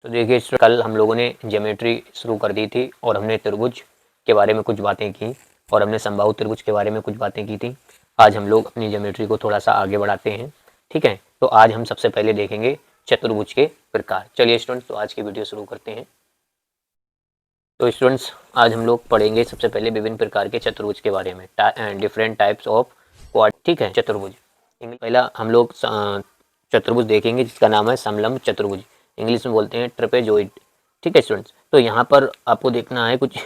तो देखिए कल हम लोगों ने ज्योमेट्री शुरू कर दी थी और हमने त्रिभुज के बारे में कुछ बातें की और हमने समबाहु त्रिभुज के बारे में कुछ बातें की थी। आज हम लोग अपनी ज्योमेट्री को थोड़ा सा आगे बढ़ाते हैं, ठीक है। तो आज हम सबसे पहले देखेंगे चतुर्भुज के प्रकार। चलिए स्टूडेंट्स, तो आज की वीडियो शुरू करते हैं। तो स्टूडेंट्स, आज हम लोग पढ़ेंगे सबसे पहले विभिन्न प्रकार के चतुर्भुज के बारे में, डिफरेंट टाइप्स ऑफ क्वाड, ठीक है, चतुर्भुज। पहला हम लोग चतुर्भुज देखेंगे जिसका नाम है समलंब चतुर्भुज, इंग्लिश में बोलते हैं ट्रेपेजॉइड, ठीक है स्टूडेंट्स। तो यहाँ पर आपको देखना है कुछ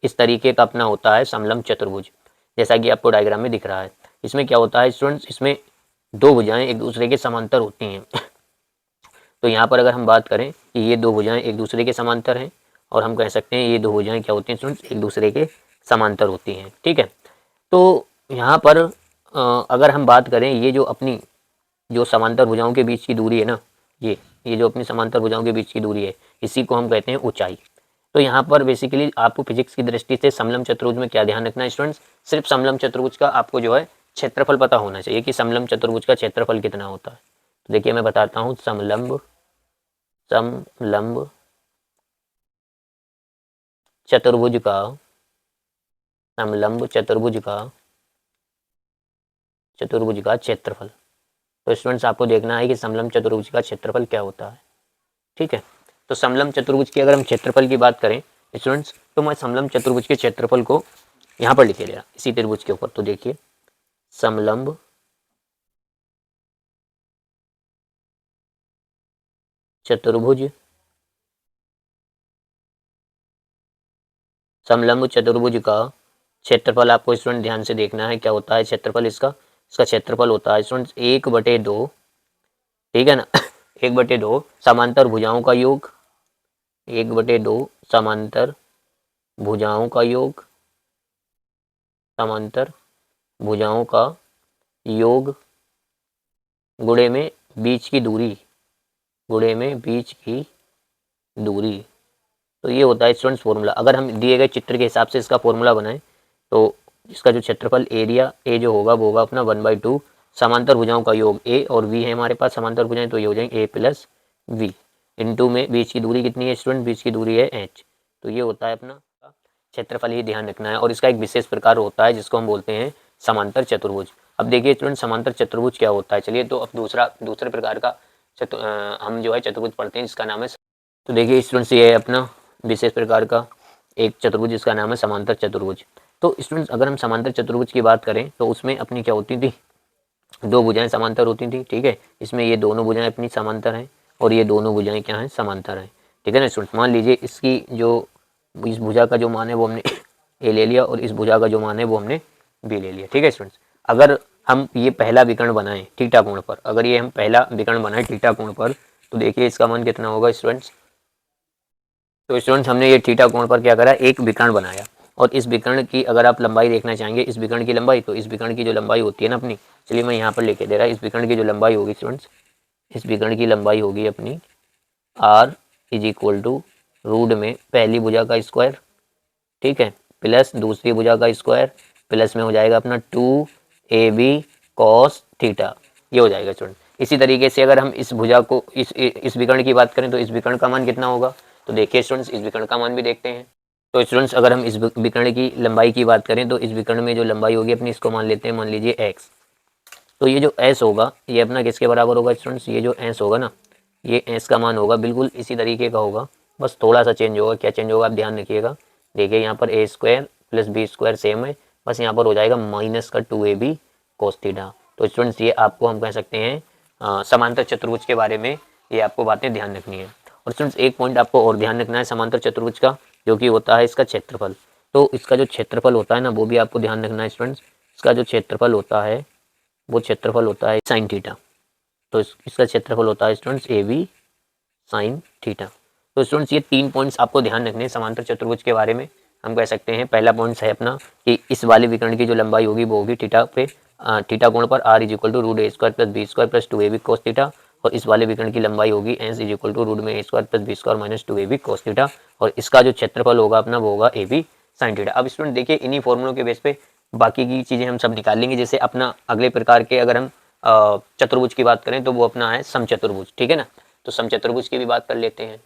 इस तरीके का अपना होता है समलंब चतुर्भुज, जैसा कि आपको डायग्राम में दिख रहा है। इसमें क्या होता है स्टूडेंट्स, इसमें दो भुजाएं एक दूसरे के समांतर होती हैं। तो यहाँ पर अगर हम बात करें कि ये दो भुजाएं एक दूसरे के समांतर हैं, और हम कह सकते हैं ये दो भुजाएं क्या होती हैं स्टूडेंट्स, एक दूसरे के समांतर होती हैं, ठीक है। तो यहाँ पर अगर हम बात करें, ये जो अपनी जो समांतर भुजाओं के बीच की दूरी है ना, ये जो अपनी समांतर भुजाओं के बीच की दूरी है, इसी को हम कहते हैं ऊंचाई। तो यहाँ पर बेसिकली आपको फिजिक्स की दृष्टि से समलंब चतुर्भुज में क्या ध्यान रखना है स्टूडेंट्स, सिर्फ समलंब चतुर्भुज का आपको जो है क्षेत्रफल पता होना चाहिए कि समलंब चतुर्भुज का क्षेत्रफल कितना होता है। तो देखिए मैं बताता हूँ, समलंब चतुर्भुज का समलंब चतुर्भुज का क्षेत्रफल। तो स्टूडेंट्स आपको देखना है कि समलंब चतुर्भुज का क्षेत्रफल क्या होता है, ठीक है। तो समलंब चतुर्भुज की अगर हम क्षेत्रफल की बात करें स्टूडेंट्स, तो मैं समलंब चतुर्भुज के क्षेत्रफल को यहाँ पर लिखे ले रहा इसी त्रिभुज के ऊपर। तो देखिए समलंब चतुर्भुज का क्षेत्रफल आपको स्टूडेंट ध्यान से देखना है क्या होता है क्षेत्रफल इसका क्षेत्रफल होता है स्टूडेंट्स 1/2, ठीक है ना। 1/2 समांतर भुजाओं का योग, 1/2 समांतर भुजाओं का योग, समांतर भुजाओं का योग गुणे में बीच की दूरी, गुणे में बीच की दूरी। तो ये होता है स्टूडेंट्स फॉर्मूला। अगर हम दिए गए चित्र के हिसाब से इसका फॉर्मूला बनाएं तो इसका जो क्षेत्रफल एरिया ए जो होगा वो होगा अपना 1/2 समांतर भुजाओं का योग ए और वी है हमारे पास समांतर भुजाएं, तो ये हो जाएंगे ए प्लस वी इंटू में बीच की दूरी कितनी है स्टूडेंट, बीच की दूरी है एच। तो ये होता है अपना क्षेत्रफल, ही ध्यान रखना है। और इसका एक विशेष प्रकार होता है जिसको हम बोलते हैं समांतर चतुर्भुज। अब देखिए स्टूडेंट समांतर चतुर्भुज क्या होता है। चलिए तो अब दूसरे प्रकार का हम जो है चतुर्भुज पढ़ते हैं जिसका नाम है। तो देखिए स्टूडेंट्स ये है अपना विशेष प्रकार का एक चतुर्भुज जिसका नाम है समांतर चतुर्भुज। तो स्टूडेंट्स अगर हम समांतर चतुर्भुज की बात करें तो उसमें अपनी क्या होती थी, दो भुजाएं समांतर होती थी, ठीक है। इसमें ये दोनों भुजाएं अपनी समांतर हैं और ये दोनों भुजाएं क्या हैं, समांतर हैं, ठीक है ना स्टूडेंट्स। मान लीजिए इसकी जो इस भुजा का जो मान है वो हमने ए ले लिया और इस भुजा का जो मान है वो हमने बी ले लिया, ठीक है स्टूडेंट्स। अगर हम ये पहला विकर्ण बनाएं थीटा कोण पर, अगर ये हम पहला विकर्ण बनाएं थीटा कोण पर, तो देखिए इसका मान कितना होगा स्टूडेंट्स। तो स्टूडेंट्स हमने ये थीटा कोण पर क्या करा, एक विकर्ण बनाया और इस विकर्ण की अगर आप लंबाई देखना चाहेंगे, इस विकर्ण की लंबाई, तो इस विकर्ण की जो लंबाई होती है ना अपनी, चलिए मैं यहाँ पर लेके दे रहा, इस विकर्ण की जो लंबाई होगी स्टूडेंट्स, इस विकर्ण की लंबाई होगी अपनी r is equal to root में पहली भुजा का स्क्वायर, ठीक है, प्लस दूसरी भुजा का स्क्वायर, प्लस में हो जाएगा अपना 2ab cos थीटा, ये हो जाएगा स्टूडेंट। इसी तरीके से अगर हम इस भुजा को इस विकर्ण की बात करें तो इस विकर्ण का मान कितना होगा, तो देखिए स्टूडेंट्स इस विकर्ण का मान भी देखते हैं। तो स्टूडेंट्स अगर हम इस विकर्ण की लंबाई की बात करें तो इस विकर्ण में जो लंबाई होगी अपनी, इसको मान लेते हैं, मान लीजिए x। तो ये जो s होगा ये अपना किसके बराबर होगा स्टूडेंट्स, ये जो s होगा ना, ये s का मान होगा बिल्कुल इसी तरीके का होगा, बस थोड़ा सा चेंज होगा। क्या चेंज होगा आप ध्यान रखिएगा। देखिए यहाँ पर a square plus b square same है, बस यहाँ पर हो जाएगा माइनस का 2ab cos थीटा। तो स्टूडेंट्स ये आपको हम कह सकते हैं समांतर चतुर्भुज के बारे में ये आपको बातें ध्यान रखनी है। और स्टूडेंट्स एक पॉइंट आपको और ध्यान रखना है समांतर चतुर्भुज का, जो कि होता है इसका क्षेत्रफल। तो इसका जो क्षेत्रफल होता है ना वो भी आपको ध्यान रखना है स्टूडेंट्स। इसका जो क्षेत्रफल होता है वो क्षेत्रफल होता है साइन थीटा। तो इसका क्षेत्रफल होता है students a b sine theta. तो स्टूडेंट्स ये 3 पॉइंट्स आपको ध्यान रखने हैं समांतर चतुर्भुज के बारे में। हम कह सकते हैं पहला पॉइंट है अपना कि इस वाले विकर्ण की जो लंबाई होगी वो होगी थीटा पे, थीटा कोण पर r is equal to root a square plus b square plus 2ab cos theta, और इस वाले विकर्ण की लंबाई होगी s is equal to root में a square plus b square minus 2ab cos theta, और इसका जो क्षेत्रफल होगा अपना वो होगा ए बी साइन थीटा। अब स्टूडेंट देखिए इन्हीं फॉर्मुलों के बेस पे बाकी की चीजें हम सब निकाल लेंगे। जैसे अपना अगले प्रकार के अगर हम चतुर्भुज की बात करें तो वो अपना है समचतुर्भुज, ठीक है ना। तो समचतुर्भुज की भी बात कर लेते हैं।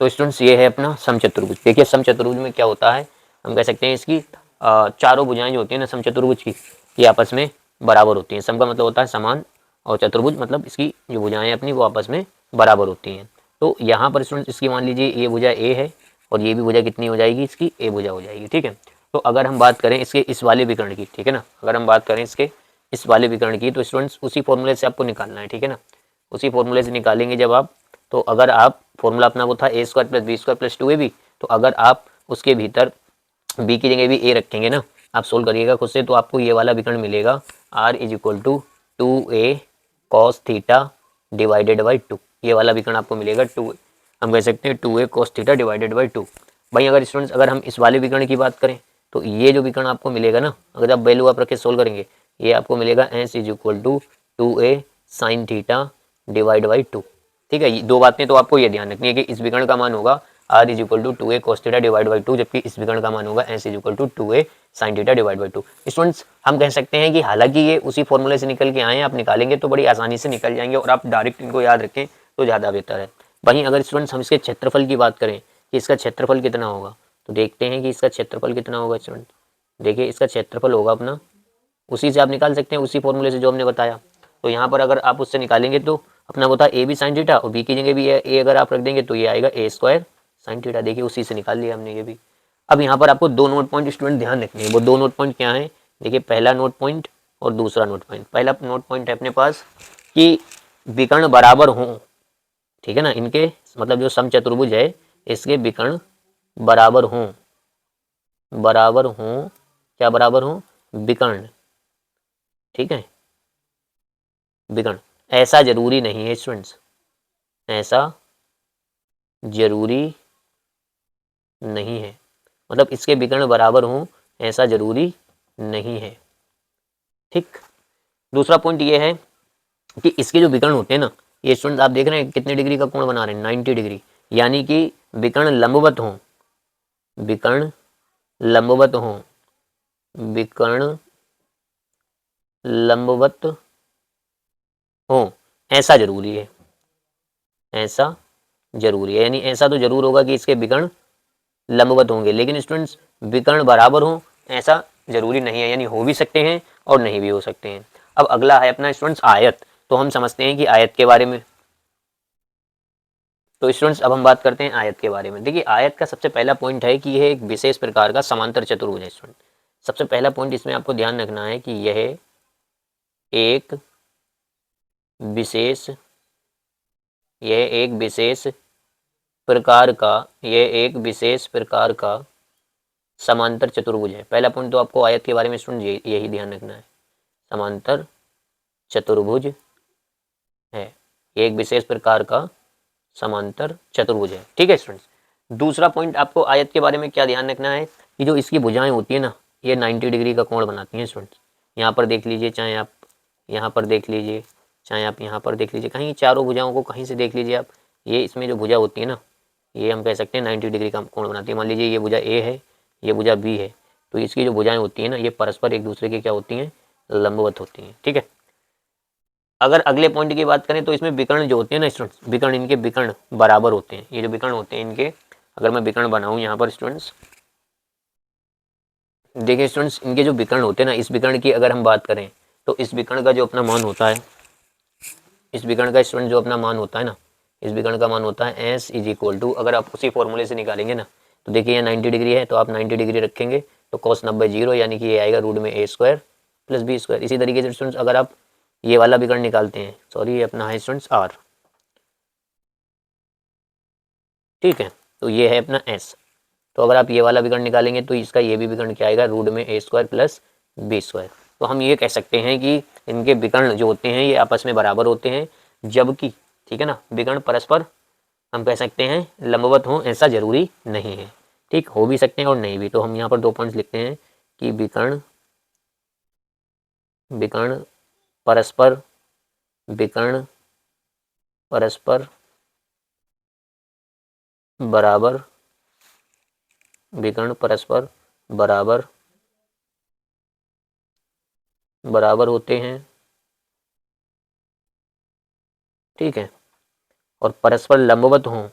तो स्टूडेंट्स ये है अपना समचतुर्भुज। देखिए समचतुर्भुज में क्या होता है, हम कह सकते हैं इसकी चारों भुजाएं जो होती है ना समचतुर्भुज की, ये आपस में बराबर होती हैं। सम का मतलब होता है समान, और चतुर्भुज मतलब इसकी जो भुजाएं अपनी वो आपस में बराबर होती हैं। तो यहाँ पर स्टूडेंट्स इसकी मान लीजिए ये भुजा ए है और ये भी भुजा कितनी हो जाएगी, इसकी ए भुजा हो जाएगी। ठीक है, तो अगर हम बात करें इसके इस वाले विकर्ण की, ठीक है ना, अगर हम बात करें इसके इस वाले विकर्ण की, तो स्टूडेंट्स उसी फॉर्मूले से आपको निकालना है। ठीक है ना, उसी फॉर्मूले से निकालेंगे जब आप, तो अगर आप फॉर्मूला अपना वो था a square plus b square plus 2ab, तो अगर आप उसके भीतर बी की जगह भी ए रखेंगे ना, आप सोल्व करिएगा खुद से, तो आपको ये वाला विकर्ण मिलेगा r is equal to 2a cos theta divided by 2। ये वाला विकर्ण आपको मिलेगा 2, हम कह सकते हैं 2a cos theta divided by 2। भाई अगर स्टूडेंट्स अगर हम इस वाले विकर्ण की बात करें, तो ये जो विकर्ण आपको मिलेगा ना, अगर आप वैल्यू आप रख के सोल्व करेंगे, ये आपको मिलेगा s is equal to 2a sine theta divide by 2। ठीक है, दो बातें तो आपको ये ध्यान रखनी है कि इस विकर्ण का मान होगा r is equal to 2a cos theta divide by 2, जबकि इस विकर्ण का मान होगा s is equal to 2a sin theta divide by 2। Students हम कह सकते हैं कि हालांकि ये उसी फॉर्मूले से निकल के आए हैं, आप निकालेंगे तो बड़ी आसानी से निकल जाएंगे, और आप डायरेक्ट इनको याद रखें तो ज़्यादा बेहतर है। वहीं अगर स्टूडेंट्स हम इसके क्षेत्रफल की बात करें कि इसका क्षेत्रफल कितना होगा, तो देखते हैं कि इसका क्षेत्रफल कितना होगा। स्टूडेंट देखिए इसका क्षेत्रफल होगा अपना, उसी से आप निकाल सकते हैं, उसी फॉर्मूले से जो हमने बताया। तो यहाँ पर अगर आप उससे निकालेंगे तो अपना होता है ए बी साइन थीटा, और बी की जगह भी ए अगर आप रख देंगे तो ये आएगा ए स्क्वायर साइन थीटा। देखिए उसी से निकाल लिया हमने ये भी। अब यहाँ पर आपको दो नोट पॉइंट स्टूडेंट ध्यान रखने हैं। वो दो नोट पॉइंट क्या है, देखिए पहला नोट पॉइंट और दूसरा नोट पॉइंट। पहला नोट पॉइंट है अपने पास कि विकर्ण बराबर हों, ठीक है ना, इनके मतलब जो समचतुर्भुज है इसके विकर्ण बराबर हों, बराबर हों, क्या बराबर हों, विकर्ण। ठीक है, विकर्ण ऐसा जरूरी नहीं है स्टूडेंट्स, ऐसा जरूरी नहीं है, मतलब इसके विकर्ण बराबर हों ऐसा जरूरी नहीं है। ठीक, दूसरा पॉइंट ये है कि इसके जो विकर्ण होते हैं ना, ये स्टूडेंट आप देख रहे हैं कितने डिग्री का कोण बना रहे हैं, 90 डिग्री, यानी कि विकर्ण लंबवत हों, विकर्ण लंबवत हों, विकर्ण लंबवत हों ऐसा जरूरी है, ऐसा जरूरी है, यानी ऐसा तो जरूर होगा कि इसके विकर्ण लंबवत होंगे, लेकिन स्टूडेंट्स विकर्ण बराबर हो ऐसा जरूरी नहीं है, यानी हो भी सकते हैं और नहीं भी हो सकते हैं। अब अगला है अपना स्टूडेंट्स आयत। तो हम समझते हैं कि आयत के बारे में, तो स्टूडेंट्स अब हम बात करते हैं आयत के बारे में। देखिए आयत का सबसे पहला पॉइंट है कि यह एक विशेष प्रकार का समांतर चतुर्भुज है। स्टूडेंट सबसे पहला पॉइंट इसमें आपको ध्यान रखना है कि यह एक विशेष, यह एक विशेष प्रकार का, यह एक विशेष प्रकार का समांतर चतुर्भुज है। पहला पॉइंट तो आपको आयत के बारे में स्टूडेंट यही ध्यान रखना है, समांतर चतुर्भुज है, एक विशेष प्रकार का समांतर चतुर्भुज है। ठीक है स्टूडेंट्स, दूसरा पॉइंट आपको आयत के बारे में क्या ध्यान रखना है कि जो इसकी भुजाएं होती है ना, ये 90 डिग्री का कोण बनाती हैं। स्टूडेंट्स यहाँ पर देख लीजिए, चाहे आप यहाँ पर देख लीजिए, चाहे आप यहाँ पर देख लीजिए, कहीं चारों भुजाओं को कहीं से देख लीजिए आप, ये इसमें जो भुजा होती है ना, ये हम कह सकते हैं 90 डिग्री का कोण बनाती है। मान लीजिए ये भुजा ए है, ये भुजा बी है, तो इसकी जो भुजाएं होती हैं ना, ये परस्पर एक दूसरे की क्या होती हैं, लंबवत होती हैं। ठीक है, अगर अगले पॉइंट की बात करें तो इसमें विकर्ण जो होते हैं ना स्टूडेंट्स, विकर्ण इनके विकर्ण बराबर होते हैं। ये जो विकर्ण होते हैं इनके, अगर मैं विकर्ण बनाऊं यहाँ पर स्टूडेंट्स, देखिए स्टूडेंट्स इनके जो विकर्ण होते हैं ना, इस विकर्ण की अगर हम बात करें तो इस विकर्ण का जो अपना मान होता है, इस विकर्ण का स्टूडेंट जो अपना मान होता है ना, इस विकर्ण का मान होता है एस इज इक्वल टू, अगर आप उसी फॉर्मूले से निकालेंगे ना, तो देखिए ये 90 डिग्री है, तो आप 90 डिग्री रखेंगे तो cos 90 जीरो, यानी कि ये आएगा रूट में a square plus b square. इसी तरीके से स्टूडेंट्स अगर आप ये वाला विकर्ण निकालते हैं, सॉरी ये अपना है स्टूडेंट्स आर, ठीक है, तो ये है अपना एस। तो अगर आप ये वाला विकर्ण निकालेंगे तो इसका ये भी विकर्ण क्या आएगा, रूट में a square plus b square. तो हम ये कह सकते हैं कि इनके विकर्ण जो होते हैं ये आपस में बराबर होते हैं, जबकि ठीक है ना, विकर्ण परस्पर हम कह सकते हैं लंबवत हों ऐसा जरूरी नहीं है। ठीक, हो भी सकते हैं और नहीं भी। तो हम यहाँ पर दो पॉइंट्स लिखते हैं कि विकर्ण, विकर्ण परस्पर, विकर्ण परस्पर बराबर, विकर्ण परस्पर बराबर बराबर होते हैं। ठीक है, और परस्पर लंबवत हों,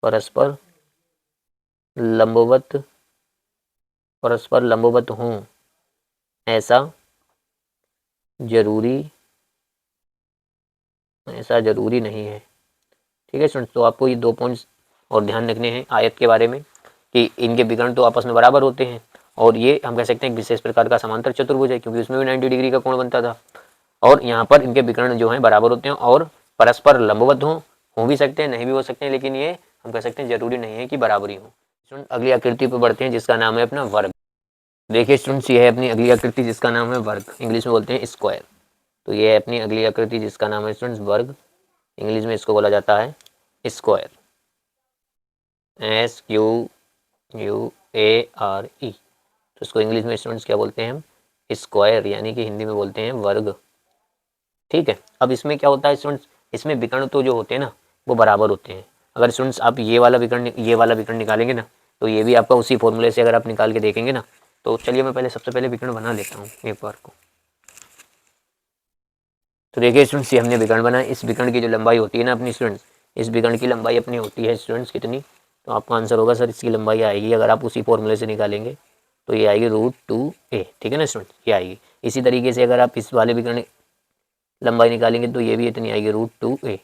परस्पर लंबवत हों ऐसा जरूरी नहीं है। ठीक है स्टूडेंट्स, तो आपको ये 2 पॉइंट्स और ध्यान रखने हैं आयत के बारे में कि इनके विकर्ण तो आपस में बराबर होते हैं और ये हम कह सकते हैं विशेष प्रकार का समांतर चतुर्भुज है क्योंकि उसमें भी 90 डिग्री का कोण बनता था और यहाँ पर इनके विकर्ण जो हैं बराबर होते हैं और परस्पर लंबवत हो भी सकते हैं, नहीं भी हो सकते हैं, लेकिन ये हम कह सकते हैं जरूरी नहीं है कि बराबरी हो। स्टूडेंट अगली आकृति पर बढ़ते हैं जिसका नाम है अपना वर्ग। देखिए स्टूडेंट्स, ये है अपनी अगली आकृति जिसका नाम है वर्ग, इंग्लिश में बोलते हैं स्क्वायर। तो ये है अपनी अगली आकृति जिसका नाम है स्टूडेंट्स वर्ग, इंग्लिश में इसको बोला जाता है स्क्वायर, SQUARE। तो इसको इंग्लिश में स्टूडेंट्स क्या बोलते हैं हम? स्क्वायर, यानी कि हिंदी में बोलते हैं वर्ग। ठीक है, अब इसमें क्या होता है स्टूडेंट्स, इसमें विकर्ण तो जो होते हैं ना वो बराबर होते हैं। अगर स्टूडेंट्स आप ये वाला विकर्ण निकालेंगे ना तो ये भी आपका उसी फॉर्मूले से अगर आप निकाल के देखेंगे ना, तो चलिए मैं सबसे पहले विकर्ण बना लेता हूँ एक बार को। तो देखिए स्टूडेंट्स, ये हमने विकर्ण बनाया। इस विकर्ण की जो लंबाई होती है ना अपनी स्टूडेंट्स, इस विकर्ण की लंबाई अपनी होती है स्टूडेंट्स कितनी? तो आपका आंसर होगा सर इसकी लंबाई आएगी, अगर आप उसी फॉर्मूले से निकालेंगे तो ये आएगी √2a। ठीक है ना स्टूडेंट्स, ये आएगी। इसी तरीके से अगर आप इस वाले विकर्ण लंबाई निकालेंगे तो ये भी इतनी आएगी √2a।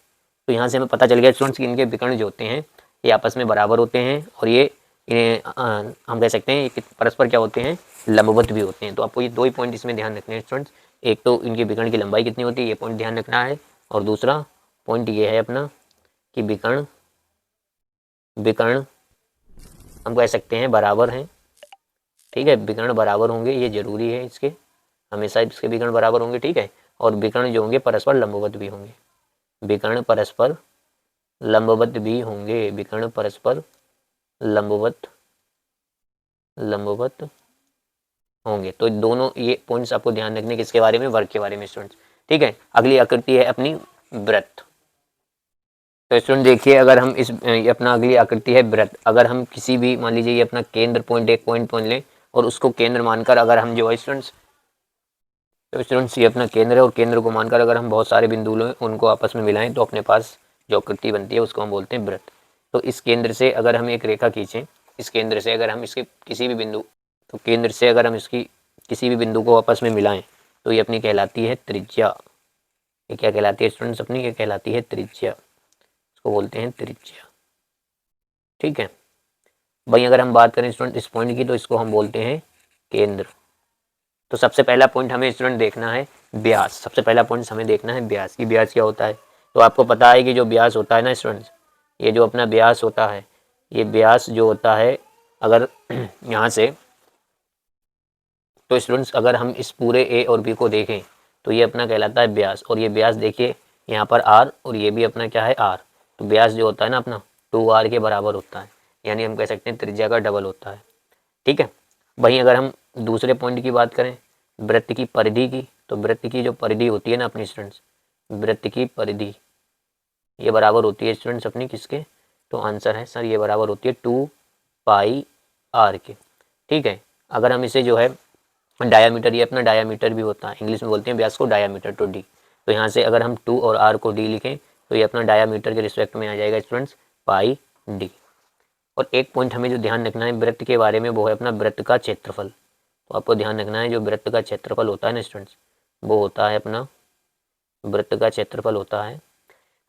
तो यहाँ से हमें पता चल गया स्टूडेंट्स कि इनके विकर्ण जो होते हैं ये आपस में बराबर होते हैं और ये हम कह सकते हैं कि परस्पर क्या होते हैं? लंबवत भी होते हैं। तो आपको ये 2 ही पॉइंट इसमें ध्यान रखने हैं स्टूडेंट्स, एक तो इनके विकर्ण की लंबाई कितनी होती है ये पॉइंट ध्यान रखना है और दूसरा पॉइंट ये है अपना कि विकर्ण हम कह सकते हैं बराबर हैं। ठीक है, विकर्ण बराबर होंगे, ये जरूरी है, इसके हमेशा इसके विकर्ण बराबर होंगे। ठीक है, और विकर्ण जो होंगे परस्पर लंबवत भी होंगे, विकर्ण परस्पर लंबवत भी होंगे, विकर्ण परस्पर लंबवत होंगे। तो दोनों ये पॉइंट्स आपको ध्यान रखने किसके बारे में? वर्ग के बारे में स्टूडेंट्स। ठीक है, अगली आकृति है अपनी वृत्त। तो स्टूडेंट देखिए, अगर हम अपना अगली आकृति है वृत्त, अगर हम किसी भी मान लीजिए ये अपना केंद्र पॉइंट एक पॉइंट लें और उसको केंद्र मानकर अगर हम जो है स्टूडेंट्स, तो स्टूडेंट्स ये अपना केंद्र है और केंद्र को मानकर अगर हम बहुत सारे बिंदु लें उनको आपस में मिलाएं तो अपने पास जो आकृति बनती है उसको हम बोलते हैं वृत्त। तो इस केंद्र से अगर हम एक रेखा खींचें, इस केंद्र से अगर हम इसके किसी भी बिंदु, तो केंद्र से अगर हम इसकी किसी भी बिंदु को आपस में मिलाएं तो ये अपनी कहलाती है त्रिज्या। ये क्या कहलाती है स्टूडेंट्स अपनी? ये कहलाती है त्रिज्या, इसको बोलते हैं त्रिज्या। ठीक है भाई, अगर हम बात करें स्टूडेंट इस पॉइंट की तो इसको हम बोलते हैं केंद्र। तो सबसे पहला पॉइंट हमें स्टूडेंट देखना है व्यास। सबसे पहला पॉइंट हमें देखना है व्यास की, व्यास क्या होता है? तो आपको पता है कि जो व्यास होता है ना स्टूडेंट्स, ये जो अपना व्यास होता है, ये व्यास जो होता है अगर यहाँ से, तो स्टूडेंट्स अगर हम इस पूरे ए और बी को देखें तो ये अपना कहलाता है व्यास। और ये व्यास देखिए यहाँ पर आर और ये भी अपना क्या है आर। तो व्यास जो होता है ना अपना 2r के बराबर होता है, यानी हम कह सकते हैं त्रिज्या का डबल होता है। ठीक है, वहीं अगर हम दूसरे पॉइंट की बात करें वृत्त की परिधि की, तो वृत्त की जो परिधि होती है ना अपनी स्टूडेंट्स, वृत्त की परिधि ये बराबर होती है स्टूडेंट्स अपनी किसके? तो आंसर है सर ये बराबर होती है 2πr के। ठीक है, अगर हम इसे जो है डायामीटर, ये अपना डायामीटर भी होता है, इंग्लिश में बोलते हैं व्यास को डायामीटर, तो डी। तो यहाँ से अगर हम 2 और r को d लिखें तो ये अपना डायामीटर के रिस्पेक्ट में आ जाएगा स्टूडेंट्स πd। और एक पॉइंट हमें जो ध्यान रखना है वृत्त के बारे में वो है अपना वृत्त का क्षेत्रफल। तो आपको ध्यान रखना है जो वृत्त का क्षेत्रफल होता है ना स्टूडेंट्स, वो होता है अपना वृत्त का क्षेत्रफल होता है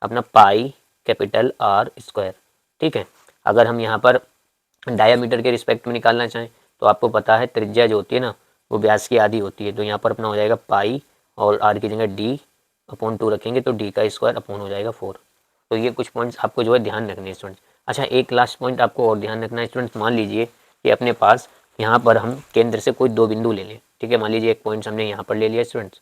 अपना πR²। ठीक है, अगर हम यहाँ पर डायामीटर के रिस्पेक्ट में निकालना चाहें तो आपको पता है त्रिज्या जो होती है ना वो व्यास की आधी होती है। तो यहाँ पर अपना हो जाएगा पाई और r की जगह d/2 रखेंगे तो d का स्क्वायर अपॉन हो जाएगा 4। तो ये कुछ पॉइंट्स आपको जो है ध्यान रखने हैं स्टूडेंट्स। अच्छा, एक लास्ट पॉइंट आपको और ध्यान रखना है स्टूडेंट्स, मान लीजिए कि अपने पास यहाँ पर हम केंद्र से कोई 2 बिंदु ले लें। ठीक है, मान लीजिए एक पॉइंट हमने यहाँ पर ले लिया स्टूडेंट्स,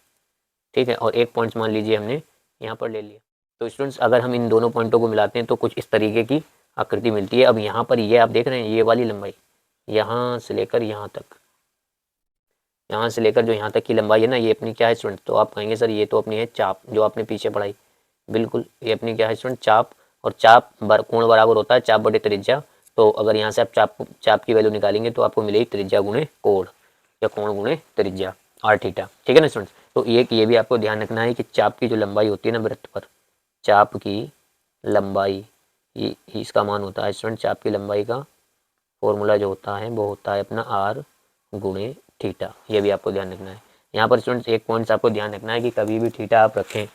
ठीक है, और एक पॉइंट मान लीजिए हमने यहाँ पर ले लिया। तो स्टूडेंट्स अगर हम इन दोनों पॉइंटों को मिलाते हैं तो कुछ इस तरीके की आकृति मिलती है। अब यहाँ पर ये आप देख रहे हैं ये वाली लंबाई यहाँ से लेकर यहाँ तक, यहाँ से लेकर जो यहाँ तक की लंबाई है ना ये अपनी क्या है स्टूडेंट? तो आप कहेंगे सर ये तो अपनी है चाप, जो आपने पीछे पढ़ाई। बिल्कुल, ये अपनी क्या है स्टूडेंट? चाप। और चाप कोण बराबर होता है चाप बटे त्रिज्या। तो अगर यहाँ से आप चाप की वैल्यू निकालेंगे तो आपको मिलेगी त्रिज्या गुणे कोण या कोण गुणे त्रिज्या r थीटा। ठीक है ना स्टूडेंट्स? तो ये भी आपको ध्यान रखना है कि चाप की जो लंबाई होती है ना वृत्त पर, चाप की लंबाई ये इसका मान होता है स्टूडेंट चाप की लंबाई का फॉर्मूला जो होता है वो होता है अपना आर गुणे थीटा। ये भी आपको ध्यान रखना है। यहाँ पर स्टूडेंट्स एक पॉइंट्स आपको ध्यान रखना है कि कभी भी थीटा आप रखें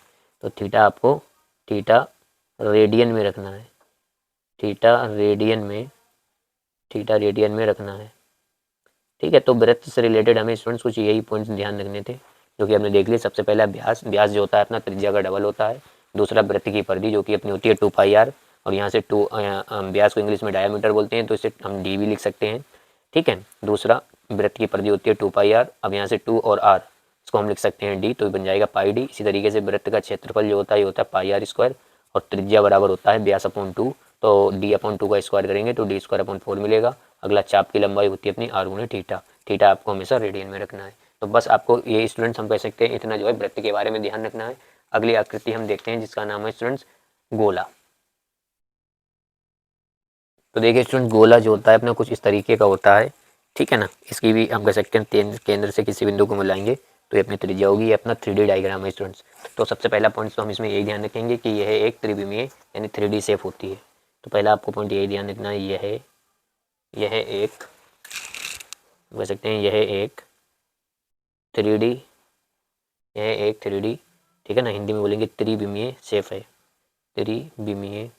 तो थीटा आपको थीटा रेडियन में रखना है, थीटा रेडियन में रखना है। ठीक है, तो वृत्त से रिलेटेड हमें स्टूडेंट्स कुछ यही पॉइंट्स ध्यान रखने थे जो कि हमने देख लिए। सबसे पहला व्यास जो होता है अपना त्रिज्या का डबल होता है। दूसरा वृत्त की परिधि जो कि अपनी होती है 2 पाई आर, और यहाँ से व्यास को इंग्लिश में डायमीटर बोलते हैं तो इसे हम डी भी लिख सकते हैं। ठीक है, दूसरा वृत्त की परिधि होती है 2 पाई आर। अब यहाँ से 2 और आर इसको हम लिख सकते हैं डी, तो बन जाएगा पाई डी। इसी तरीके से वृत्त का क्षेत्रफल जो होता है ये होता है पाई आर स्क्वायर, और त्रिज्या बराबर होता है व्यास अपॉन 2, तो डी अपॉन 2 का स्क्वायर करेंगे तो डी स्क्वायर अपॉन 4 मिलेगा। अगला चाप की लंबाई होती है अपनी आर गुणे थीटा। थीटा आपको हमेशा रेडियन में रखना है। तो बस आपको ये स्टूडेंट्स हम कह सकते हैं इतना जो है वृत्त के बारे में ध्यान रखना है। अगली आकृति हम देखते हैं जिसका नाम है स्टूडेंट्स गोला। तो देखिए स्टूडेंट गोला जो होता है अपना कुछ इस तरीके का होता है। ठीक है ना, इसकी भी हम कह सकते हैं केंद्र से किसी बिंदु को मिलाएंगे तो ये अपनी त्रिज्या होगी। ये अपना 3D डायग्राम है स्टूडेंट्स। तो सबसे पहला पॉइंट तो हम इसमें यही ध्यान रखेंगे कि यह एक त्रिविमीय यानी 3D शेप होती है। तो पहला आपको पॉइंट यही ध्यान रखना है, यह एक कह सकते हैं यह एक 3D, यह एक 3D, ठीक है ना, हिंदी में बोलेंगे त्रिविमीय शेप है, त्रिविमीय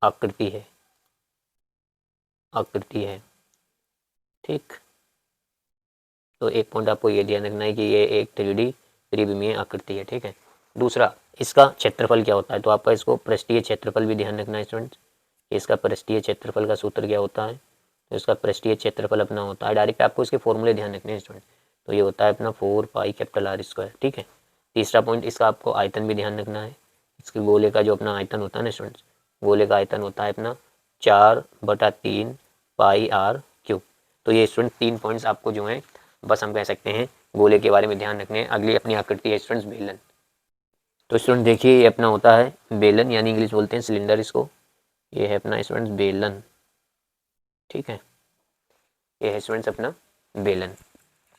आकृति है। ठीक, तो एक पॉइंट आपको ये ध्यान रखना है कि ये एक 3D त्रिविमीय आकृति है। ठीक है, दूसरा इसका क्षेत्रफल क्या होता है, तो आपका इसको पृष्ठीय क्षेत्रफल भी ध्यान रखना है स्टूडेंट्स। इसका पृष्ठीय क्षेत्रफल का सूत्र क्या होता है, तो इसका पृष्ठीय क्षेत्रफल अपना होता है, डायरेक्ट आपको इसके फॉर्मूले ध्यान रखने हैं स्टूडेंट, तो ये होता है अपना 4 पाई R²। ठीक है, तीसरा पॉइंट इसका आपको आयतन भी ध्यान रखना है। इसके गोले का जो अपना आयतन होता है ना स्टूडेंट्स, गोले का आयतन होता है अपना 4/3 पाई R³। तो ये स्टूडेंट 3 पॉइंट्स आपको जो है बस हम कह सकते हैं गोले के बारे में ध्यान रखने हैं। अगली अपनी आकृति है स्टूडेंट्स बेलन। तो स्टूडेंट देखिए ये अपना होता है बेलन, यानी इंग्लिश बोलते हैं सिलेंडर इसको। ये है अपना स्टूडेंट्स बेलन। ठीक है, ये है स्टूडेंट्स अपना बेलन।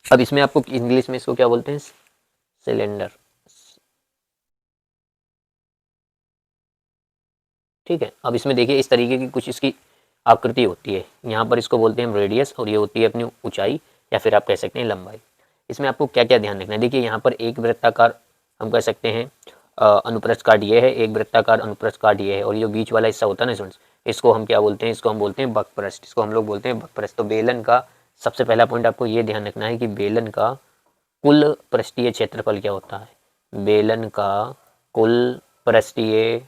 अब इसमें आपको इंग्लिश में इसको क्या बोलते हैं, सिलेंडर। ठीक है, अब इसमें देखिए इस तरीके की कुछ इसकी आकृति होती है। यहाँ पर इसको बोलते हैं हम रेडियस, और ये होती है अपनी ऊंचाई या फिर आप कह सकते हैं लंबाई। इसमें आपको क्या क्या ध्यान रखना है, देखिए यहाँ पर एक वृत्ताकार हम कह सकते हैं अनुप्रस्थ काट ये है, एक वृत्ताकार अनुप्रस्थ काट ये है, और ये बीच वाला हिस्सा होता है ना स्टूडेंट्स, इसको हम क्या बोलते हैं, इसको हम बोलते हैं बकपृष्ठ, इसको हम लोग बोलते हैं बकपृष्ठ। तो बेलन का सबसे पहला पॉइंट आपको ये ध्यान रखना है कि बेलन का कुल पृष्ठीय क्षेत्रफल क्या होता है। बेलन का कुल पृष्ठीय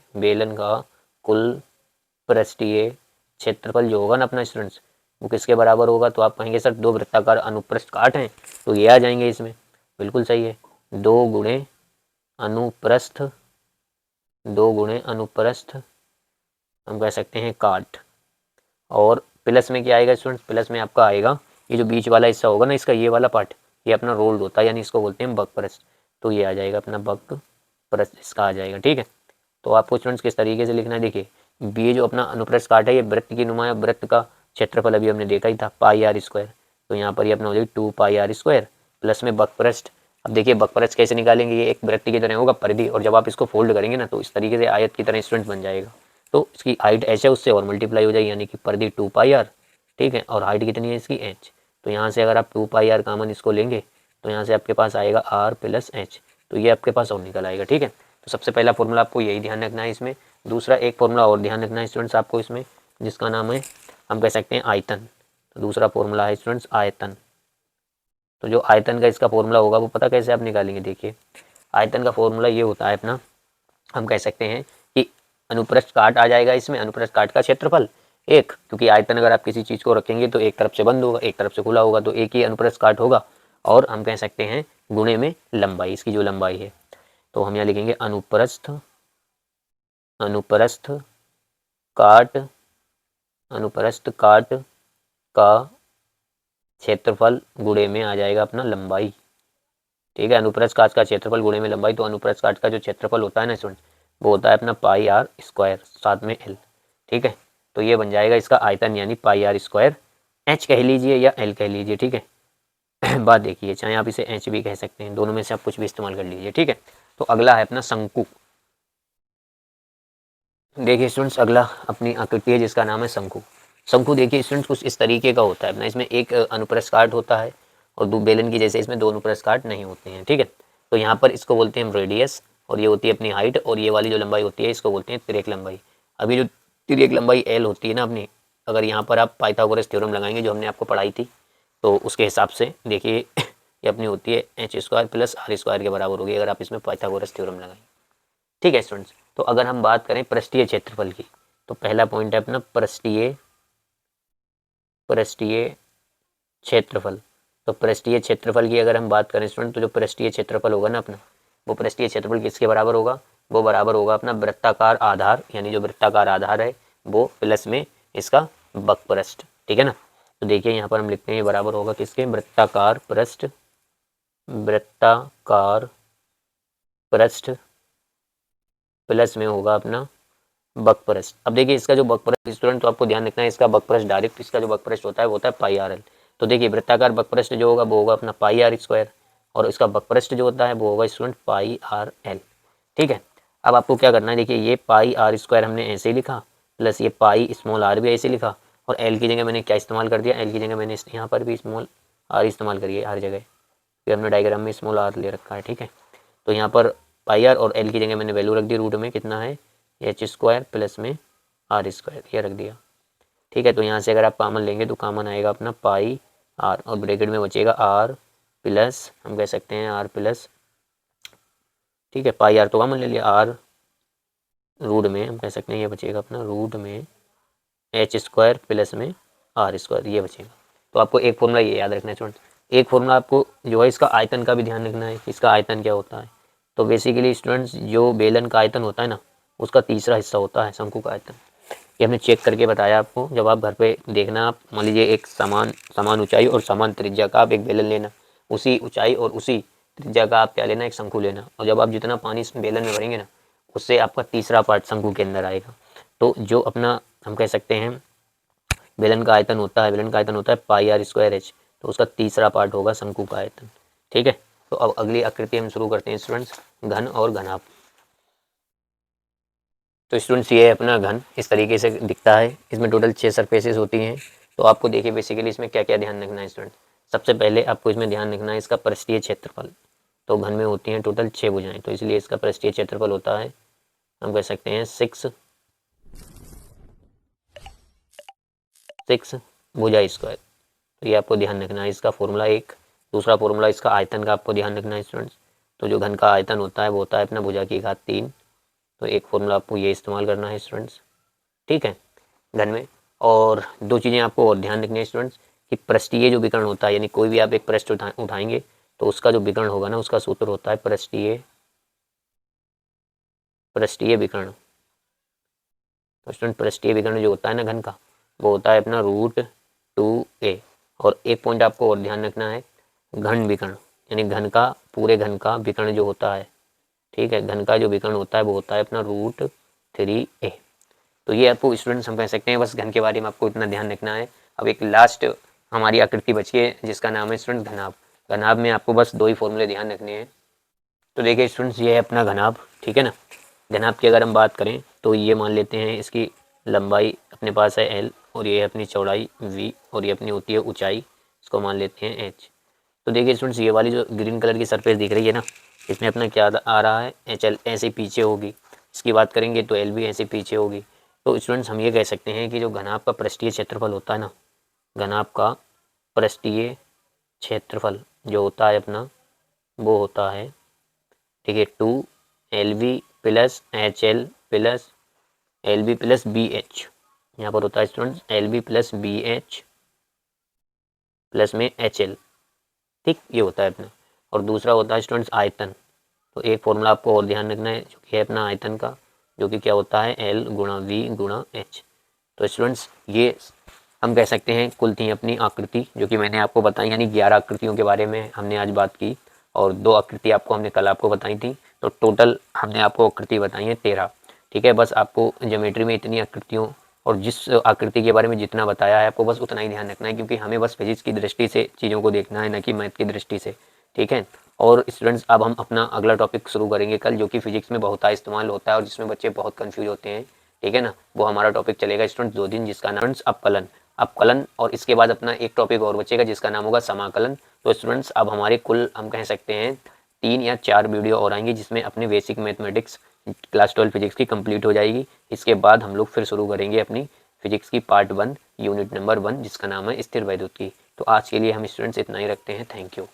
क्षेत्रफल जो होगा ना अपना स्टूडेंट्स, वो किसके बराबर होगा, तो आप कहेंगे सर 2 वृत्ताकार अनुप्रस्थ काट हैं तो ये आ जाएंगे इसमें, बिल्कुल सही है। 2 गुणे अनुप्रस्थ हम कह सकते हैं काट, और प्लस में क्या आएगा स्टूडेंट्स, प्लस में आपका आएगा ये जो बीच वाला हिस्सा होगा ना इसका, ये वाला पार्ट, ये अपना रोल्ड होता है, यानी इसको बोलते हैं बकपृष्ठ। तो ये आ जाएगा अपना बकपृष्ठ, इसका आ जाएगा। ठीक है, तो आपको स्टूडेंट्स किस तरीके से लिखना है, देखिए ये जो अपना अनुप्रस्थ काट है ये वृत्त की नुमाया, वृत्त का क्षेत्रफल अभी हमने देखा ही था पाई R², तो यहाँ पर ये अपना हो जाएगी 2 पाई R² प्लस में बकपृष्ठ। अब देखिए बकपृष्ठ कैसे निकालेंगे, ये एक वृत्त की तरह होगा परिधि, और जब आप इसको फोल्ड करेंगे ना तो इस तरीके से आयत की तरह स्टूडेंट बन जाएगा। तो इसकी हाइट h है, उससे और मल्टीप्लाई हो जाएगी, यानी कि परिधि 2 पाई R। ठीक है, और हाइट कितनी है इसकी h, तो यहाँ से अगर आप 2 पाई R कॉमन इसको लेंगे तो यहाँ से आपके पास आएगा R + h, तो ये आपके पास और निकल आएगा। ठीक है, तो सबसे पहला फॉर्मूला आपको यही ध्यान रखना है इसमें। दूसरा एक फॉर्मूला और ध्यान रखना है स्टूडेंट्स आपको इसमें, जिसका नाम है हम कह सकते हैं आयतन। तो दूसरा फॉर्मूला है स्टूडेंट्स आयतन। तो जो आयतन का इसका फॉर्मूला होगा वो पता कैसे आप निकालेंगे, देखिए आयतन का फॉर्मूला ये होता है अपना, हम कह सकते हैं कि अनुप्रस्थ काट आ जाएगा इसमें, अनुप्रस्थ काट का क्षेत्रफल एक, क्योंकि आयतन अगर आप किसी चीज़ को रखेंगे तो एक तरफ से बंद होगा एक तरफ से खुला होगा, तो एक ही अनुप्रस्थ काट होगा, और हम कह सकते हैं गुणे में लंबाई, इसकी जो लंबाई है, तो हम यहाँ लिखेंगे अनुप्रस्थ काट का क्षेत्रफल गुणे में आ जाएगा अपना लंबाई। ठीक है, अनुप्रस्थ काट का क्षेत्रफल गुणे में लंबाई, तो अनुप्रस्थ काट का जो क्षेत्रफल होता है ना स्टूडेंट, वो होता है अपना पाई R² साथ में L। ठीक है, तो ये बन जाएगा इसका आयतन, यानी पाई R², h कह लीजिए या L कह लीजिए। ठीक है, बात देखिए, चाहे आप इसे h भी कह सकते हैं, दोनों में से आप कुछ भी इस्तेमाल कर लीजिए। ठीक है, तो अगला है अपना शंकु। देखिए स्टूडेंट्स, अगला अपनी आकृति है जिसका नाम है शंकु। शंकु देखिए स्टूडेंट्स कुछ इस तरीके का होता है अपना, इसमें एक अनुप्रस्थ काट होता है और दो बेलन की जैसे इसमें दो अनुप्रस्थ काट नहीं होते हैं, ठीक है। तो यहाँ पर इसको बोलते हैं हम रेडियस, और ये होती है अपनी हाइट, और ये वाली जो लंबाई होती है इसको बोलते हैं तिर्यक लंबाई। अभी जो तिर्यक लंबाई एल होती है ना अपनी, अगर यहाँ पर आप पाइथागोरस थ्योरम लगाएंगे जो हमने आपको पढ़ाई थी, तो उसके हिसाब से देखिए ये अपनी होती है h square plus r square के बराबर होगी अगर आप इसमें पाइथागोरस थ्योरम लगाएंगे, ठीक है स्टूडेंट्स। तो अगर हम बात करें पृष्ठीय क्षेत्रफल की, तो पहला पॉइंट है अपना पृष्ठीय क्षेत्रफल। तो पृष्ठीय क्षेत्रफल की अगर हम बात करें स्टूडेंट, तो जो पृष्ठीय क्षेत्रफल होगा ना अपना, वो पृष्ठीय क्षेत्रफल किसके बराबर होगा? वो बराबर होगा अपना वृत्ताकार आधार, यानी जो वृत्ताकार आधार है वो प्लस में इसका वक्रपृष्ठ, ठीक है ना। तो देखिए यहाँ पर हम लिखते हैं ये बराबर होगा किसके? वृत्ताकार पृष्ठ प्लस में होगा अपना वक्रपृष्ठ। अब देखिए इसका जो वक्रपृष्ठ स्टूडेंट, तो आपको ध्यान रखना है इसका वक्रपृष्ठ डायरेक्ट, इसका जो वक्रपृष्ठ होता है वो होता है पाई आर एल। तो देखिए वृत्ताकार वक्रपृष्ठ जो होगा वो होगा अपना पाई आर स्क्वायर, और इसका वक्रपृष्ठ जो होता है वो होगा स्टूडेंट पाई आर एल, ठीक है। अब आपको क्या करना है, देखिए ये पाई आर स्क्वायर हमने ऐसे ही लिखा, प्लस ये पाई स्मॉल आर भी ऐसे लिखा, और एल की जगह मैंने क्या इस्तेमाल कर दिया? एल की जगह मैंने यहाँ पर भी स्मॉल आर इस्तेमाल करिए हर जगह, फिर हमने डायग्राम में स्मॉल आर ले रखा है, ठीक है। तो यहाँ पर पाई आर और एल की जगह मैंने वैल्यू रख दी रूट में, कितना है? एच स्क्वायर प्लस में आर स्क्वायर, ये रख दिया, ठीक है। तो यहाँ से अगर आप कॉमन लेंगे तो कॉमन आएगा अपना पाई आर, और ब्रैकेट में बचेगा आर प्लस, हम कह सकते हैं आर प्लस, ठीक है, पाई आर तो कॉमन ले लिया, आर रूट में हम कह सकते हैं ये बचेगा अपना रूट में एच स्क्वायर प्लस में आर स्क्वायर, ये बचेगा। तो आपको एक फॉर्मूला ये याद रखना है स्टूडेंट, एक फॉर्मूला आपको जो है इसका आयतन का भी ध्यान रखना है, इसका आयतन क्या होता है। तो बेसिकली स्टूडेंट्स जो बेलन का आयतन होता है ना, उसका तीसरा हिस्सा होता है शंकु का आयतन। ये हमने चेक करके बताया आपको, जब आप घर पे देखना, आप मान लीजिए एक समान ऊंचाई और समान त्रिज्या का आप एक बेलन लेना, उसी ऊंचाई और उसी त्रिज्या का आप क्या लेना? एक शंकु लेना, और जब आप जितना पानी इस बेलन में भरेंगे ना, उससे आपका तीसरा पार्ट शंकु के अंदर आएगा। तो जो अपना हम कह सकते हैं बेलन का आयतन होता है पाई आर स्क्वायर एच, तो उसका तीसरा पार्ट होगा शंकु का आयतन, ठीक है। तो अब अगली आकृति हम शुरू करते हैं स्टूडेंट्स, घन और घनाभ। तो स्टूडेंट्स ये है अपना घन, इस तरीके से दिखता है, इसमें टोटल 6 सरफेसेस होती हैं। तो आपको देखिए बेसिकली इसमें क्या क्या ध्यान रखना है स्टूडेंट। सबसे पहले आपको इसमें ध्यान रखना है इसका पृष्ठीय क्षेत्रफल। तो घन में होती हैं टोटल 6 भुजाएं, तो इसलिए इसका पृष्ठीय क्षेत्रफल होता है, हम कह सकते हैं 6 भुजा स्क्वायर। तो ये आपको ध्यान रखना है, इसका फॉर्मूला एक। दूसरा फॉर्मूला इसका आयतन का आपको ध्यान रखना है स्टूडेंट्स। तो जो घन का आयतन होता है वो होता है अपना भुजा की घात 3। तो एक फॉर्मूला आपको ये इस्तेमाल करना है स्टूडेंट्स, ठीक है, घन में। और दो चीज़ें आपको और ध्यान रखनी है स्टूडेंट्स, कि पृष्ठीय जो विकर्ण होता है, यानी कोई भी आप एक पृष्ठ उठाएंगे तो उसका जो विकर्ण होगा ना, उसका सूत्र होता है पृष्ठीय विकर्ण। तो स्टूडेंट पृष्ठीय विकर्ण जो होता है ना घन का, वो होता है अपना √2a। और एक पॉइंट आपको और ध्यान रखना है, घन विकर्ण, यानी घन का पूरे घन का विकर्ण जो होता है, ठीक है, घन का जो विकर्ण होता है वो होता है अपना √3a। तो ये आपको स्टूडेंट्स हम कह सकते हैं, बस घन के बारे में आपको इतना ध्यान रखना है। अब एक लास्ट हमारी आकृति बची है जिसका नाम है स्टूडेंट घनाभ। घनाभ में आपको बस 2 ही फॉर्मूले ध्यान रखने हैं। तो देखिए स्टूडेंट्स ये है अपना घनाभ, ठीक है ना। घनाभ की अगर हम बात करें तो ये मान लेते हैं इसकी लंबाई अपने पास है l, और ये है अपनी चौड़ाई v, और ये अपनी होती है ऊंचाई, इसको मान लेते हैं h। तो देखिए स्टूडेंट्स ये वाली जो ग्रीन कलर की सरफेस दिख रही है ना, इसमें अपना क्या आ रहा है? HL ऐसे पीछे होगी। इसकी बात करेंगे तो L भी ऐसे पीछे होगी। तो स्टूडेंट्स हम ये कह सकते हैं कि जो घनाभ का पृष्ठीय क्षेत्रफल होता है ना, घनाभ का पृष्ठीय क्षेत्रफल जो होता है अपना, वो होता है, ठीक है, 2LV plus HL plus LV plus BH। यहाँ पर होता है students LV plus BH plus में HL, ठीक, ये होता है अपना। और दूसरा होता है स्टूडेंट्स आयतन। तो एक फॉर्मूला आपको और ध्यान रखना है जो कि है अपना आयतन का, जो कि क्या होता है? L गुणा V गुणा H। तो स्टूडेंट्स ये हम कह सकते हैं कुल थी अपनी आकृति जो कि मैंने आपको बताई, यानी 11 आकृतियों के बारे में हमने आज बात की, और 2 आकृति आपको हमने कल आपको बताई थी। तो टोटल हमने आपको आकृति बताई है 13, ठीक है। बस आपको ज्योमेट्री में इतनी आकृतियों और जिस आकृति के बारे में जितना बताया है आपको बस उतना ही ध्यान रखना है, क्योंकि हमें बस फिजिक्स की दृष्टि से चीज़ों को देखना है, न कि मैथ की दृष्टि से, ठीक है। और स्टूडेंट्स अब हम अपना अगला टॉपिक शुरू करेंगे कल, जो कि फिजिक्स में बहुत इस्तेमाल होता है और जिसमें बच्चे बहुत कंफ्यूज होते हैं, ठीक है ना। वो हमारा टॉपिक चलेगा स्टूडेंट्स 2 दिन, जिसका नाम अपकलन अपकलन और इसके बाद अपना एक टॉपिक और बचेगा जिसका नाम होगा समाकलन। तो स्टूडेंट्स अब हमारे कुल हम कह सकते हैं 3 या 4 वीडियो और आएंगे जिसमें अपने बेसिक मैथमेटिक्स क्लास 12 फिजिक्स की कंप्लीट हो जाएगी। इसके बाद हम लोग फिर शुरू करेंगे अपनी फिजिक्स की पार्ट 1 यूनिट नंबर 1 जिसका नाम है स्थिर वैद्युत की। तो आज के लिए हम स्टूडेंट्स इतना ही रखते हैं। Thank you.